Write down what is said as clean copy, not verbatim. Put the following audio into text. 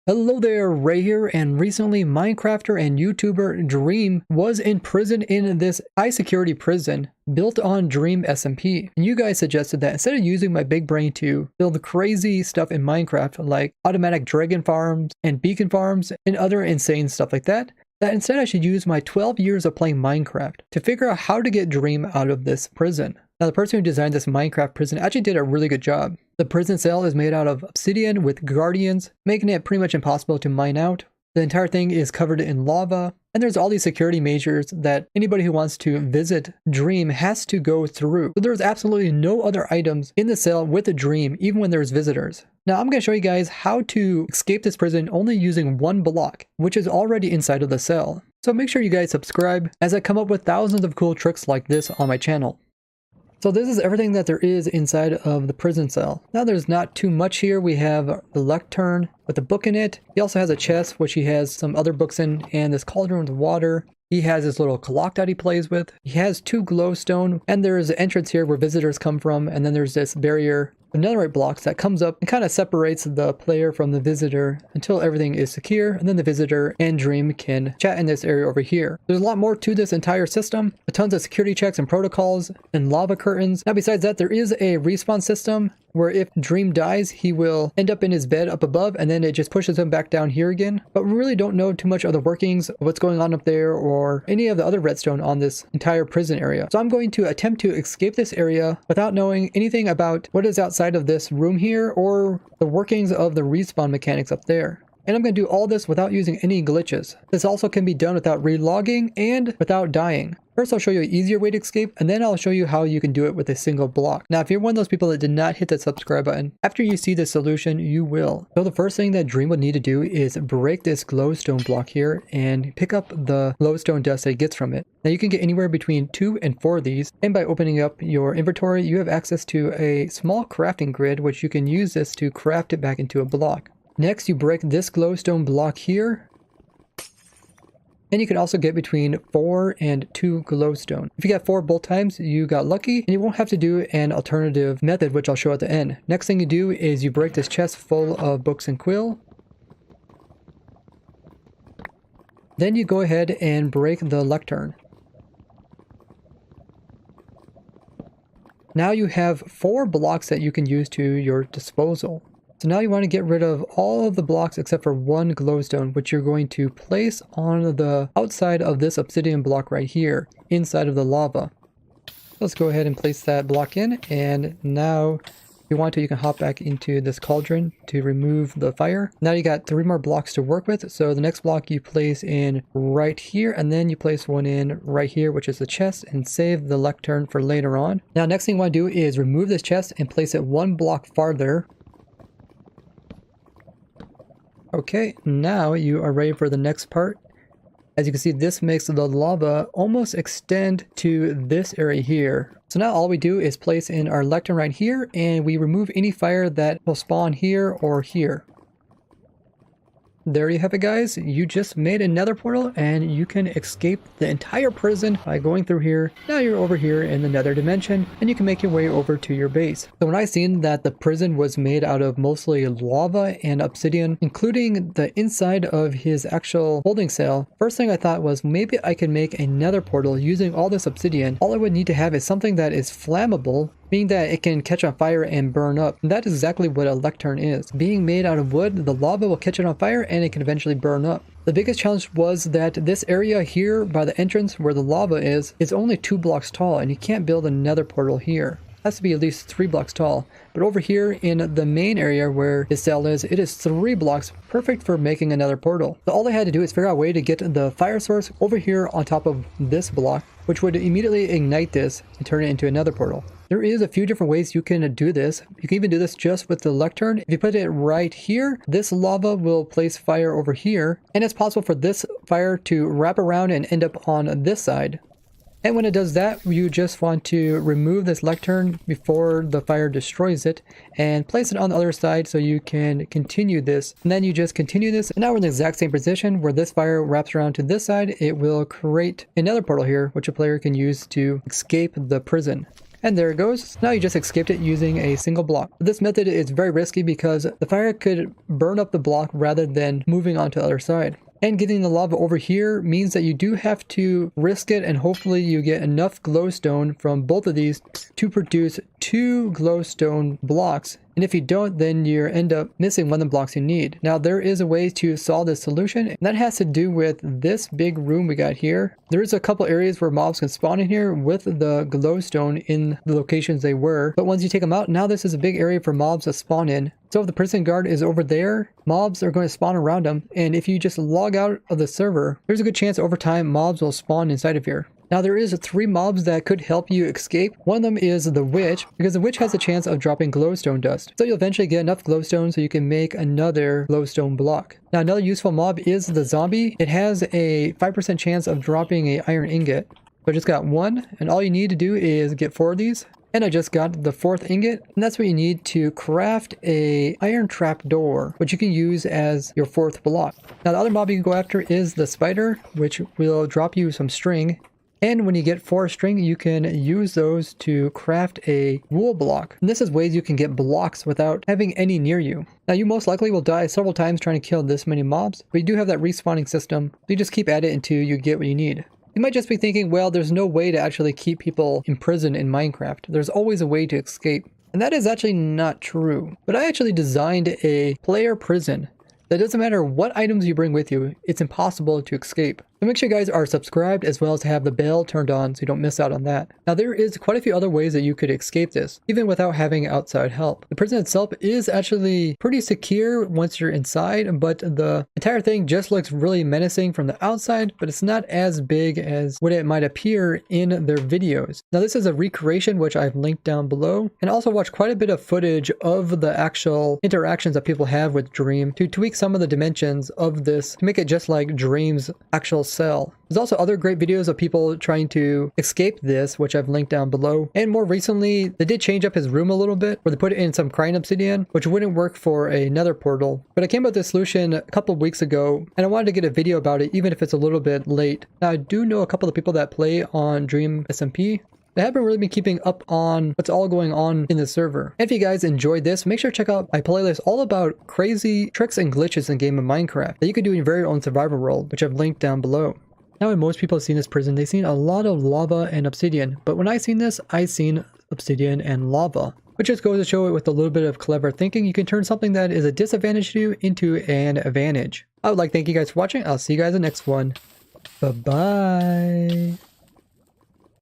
Hello there, Ray here, and recently Minecrafter and YouTuber Dream was in prison in this high security prison built on Dream SMP. And you guys suggested that instead of using my big brain to build crazy stuff in Minecraft like automatic dragon farms and beacon farms and other insane stuff like that instead I should use my 12 years of playing Minecraft to figure out how to get Dream out of this prison. Now, the person who designed this Minecraft prison actually did a really good job. The prison cell is made out of obsidian with guardians, making it pretty much impossible to mine out. The entire thing is covered in lava, and there's all these security measures that anybody who wants to visit Dream has to go through. So there's absolutely no other items in the cell with a Dream, even when there's visitors. Now I'm going to show you guys how to escape this prison only using one block, which is already inside of the cell. So make sure you guys subscribe as I come up with thousands of cool tricks like this on my channel. So this is everything that there is inside of the prison cell. Now there's not too much here. We have the lectern with a book in it. He also has a chest which he has some other books in, and this cauldron with water. He has this little clock that he plays with. He has 2 glowstone, and there's an entrance here where visitors come from, and then there's this barrier of netherite blocks that comes up and kind of separates the player from the visitor until everything is secure, and then the visitor and Dream can chat in this area over here. There's a lot more to this entire system, tons of security checks and protocols and lava curtains. Now besides that, there is a respawn system where if Dream dies, he will end up in his bed up above, and then it just pushes him back down here again. But we really don't know too much of the workings of what's going on up there or any of the other redstone on this entire prison area. So I'm going to attempt to escape this area without knowing anything about what is outside of this room here or the workings of the respawn mechanics up there. And I'm going to do all this without using any glitches. This also can be done without relogging and without dying. First, I'll show you an easier way to escape, and then I'll show you how you can do it with a single block. Now, if you're one of those people that did not hit that subscribe button, after you see the solution, you will. So the first thing that Dream would need to do is break this glowstone block here and pick up the glowstone dust that he gets from it. Now, you can get anywhere between 2 and 4 of these, and by opening up your inventory, you have access to a small crafting grid, which you can use this to craft it back into a block. Next, you break this glowstone block here. And you can also get between 4 and 2 glowstone. If you got 4 both times, you got lucky, and you won't have to do an alternative method, which I'll show at the end. Next thing you do is you break this chest full of books and quill. Then you go ahead and break the lectern. Now you have 4 blocks that you can use to your disposal. So now you want to get rid of all of the blocks except for 1 glowstone, which you're going to place on the outside of this obsidian block right here, inside of the lava. Let's go ahead and place that block in, and now if you want to, you can hop back into this cauldron to remove the fire. Now you got 3 more blocks to work with, so the next block you place in right here, and then you place one in right here, which is the chest, and save the lectern for later on. Now next thing you want to do is remove this chest and place it 1 block farther. Okay, now you are ready for the next part. As you can see, this makes the lava almost extend to this area here. So now all we do is place in our lectern right here, and we remove any fire that will spawn here or here. There you have it, guys. You just made another portal, and you can escape the entire prison by going through here. Now you're over here in the nether dimension, and you can make your way over to your base. So when I seen that the prison was made out of mostly lava and obsidian, including the inside of his actual holding cell, first thing I thought was maybe I could make another portal using all this obsidian. All I would need to have is something that is flammable, meaning that it can catch on fire and burn up. And that is exactly what a lectern is. Being made out of wood, the lava will catch it on fire and it can eventually burn up. The biggest challenge was that this area here by the entrance where the lava is only 2 blocks tall, and you can't build another portal here. It has to be at least 3 blocks tall. But over here in the main area where his cell is, it is 3 blocks, perfect for making another portal. So all I had to do is figure out a way to get the fire source over here on top of this block, which would immediately ignite this and turn it into another portal. There is a few different ways you can do this. You can even do this just with the lectern. If you put it right here, this lava will place fire over here, and it's possible for this fire to wrap around and end up on this side. And when it does that, you just want to remove this lectern before the fire destroys it and place it on the other side so you can continue this. And then you just continue this, and now we're in the exact same position where this fire wraps around to this side. It will create another portal here, which a player can use to escape the prison. And there it goes. Now you just escaped it using a single block. This method is very risky because the fire could burn up the block rather than moving on to the other side. And getting the lava over here means that you do have to risk it, and hopefully you get enough glowstone from both of these to produce 2 glowstone blocks. And if you don't, then you end up missing one of the blocks you need. Now there is a way to solve this solution, and that has to do with this big room we got here. There is a couple areas where mobs can spawn in here with the glowstone in the locations they were. But once you take them out, now this is a big area for mobs to spawn in. So if the prison guard is over there, mobs are going to spawn around them. And if you just log out of the server, there's a good chance over time mobs will spawn inside of here. Now there is 3 mobs that could help you escape. One of them is the witch, because the witch has a chance of dropping glowstone dust. So you'll eventually get enough glowstone so you can make another glowstone block. Now another useful mob is the zombie. It has a 5% chance of dropping an iron ingot. So I just got 1, and all you need to do is get 4 of these. And I just got the 4th ingot, and that's what you need to craft a iron trap door, which you can use as your 4th block. Now the other mob you can go after is the spider, which will drop you some string. And when you get 4 string, you can use those to craft a wool block. And this is ways you can get blocks without having any near you. Now you most likely will die several times trying to kill this many mobs, but you do have that respawning system. So you just keep at it until you get what you need. You might just be thinking, well, there's no way to actually keep people imprisoned in Minecraft. There's always a way to escape. And that is actually not true. But I actually designed a player prison. That doesn't matter what items you bring with you, it's impossible to escape. So make sure you guys are subscribed as well as have the bell turned on so you don't miss out on that. Now there is quite a few other ways that you could escape this, even without having outside help. The prison itself is actually pretty secure once you're inside, but the entire thing just looks really menacing from the outside, but it's not as big as what it might appear in their videos. Now this is a recreation which I've linked down below, and also watched quite a bit of footage of the actual interactions that people have with Dream to tweak some of the dimensions of this to make it just like Dream's actual cell. There's also other great videos of people trying to escape this, which I've linked down below. And more recently, they did change up his room a little bit, where they put it in some crying obsidian, which wouldn't work for a nether portal. But I came up with this solution a couple of weeks ago, and I wanted to get a video about it, even if it's a little bit late. Now, I do know a couple of people that play on Dream SMP. They haven't really been keeping up on what's all going on in the server. And if you guys enjoyed this, make sure to check out my playlist all about crazy tricks and glitches in game of Minecraft that you can do in your very own survival world, which I've linked down below. Now when most people have seen this prison, they've seen a lot of lava and obsidian, but when I seen this, I seen obsidian and lava. Which just goes to show it with a little bit of clever thinking, you can turn something that is a disadvantage to you into an advantage. I would like to thank you guys for watching. I'll see you guys in the next one. Bye-bye.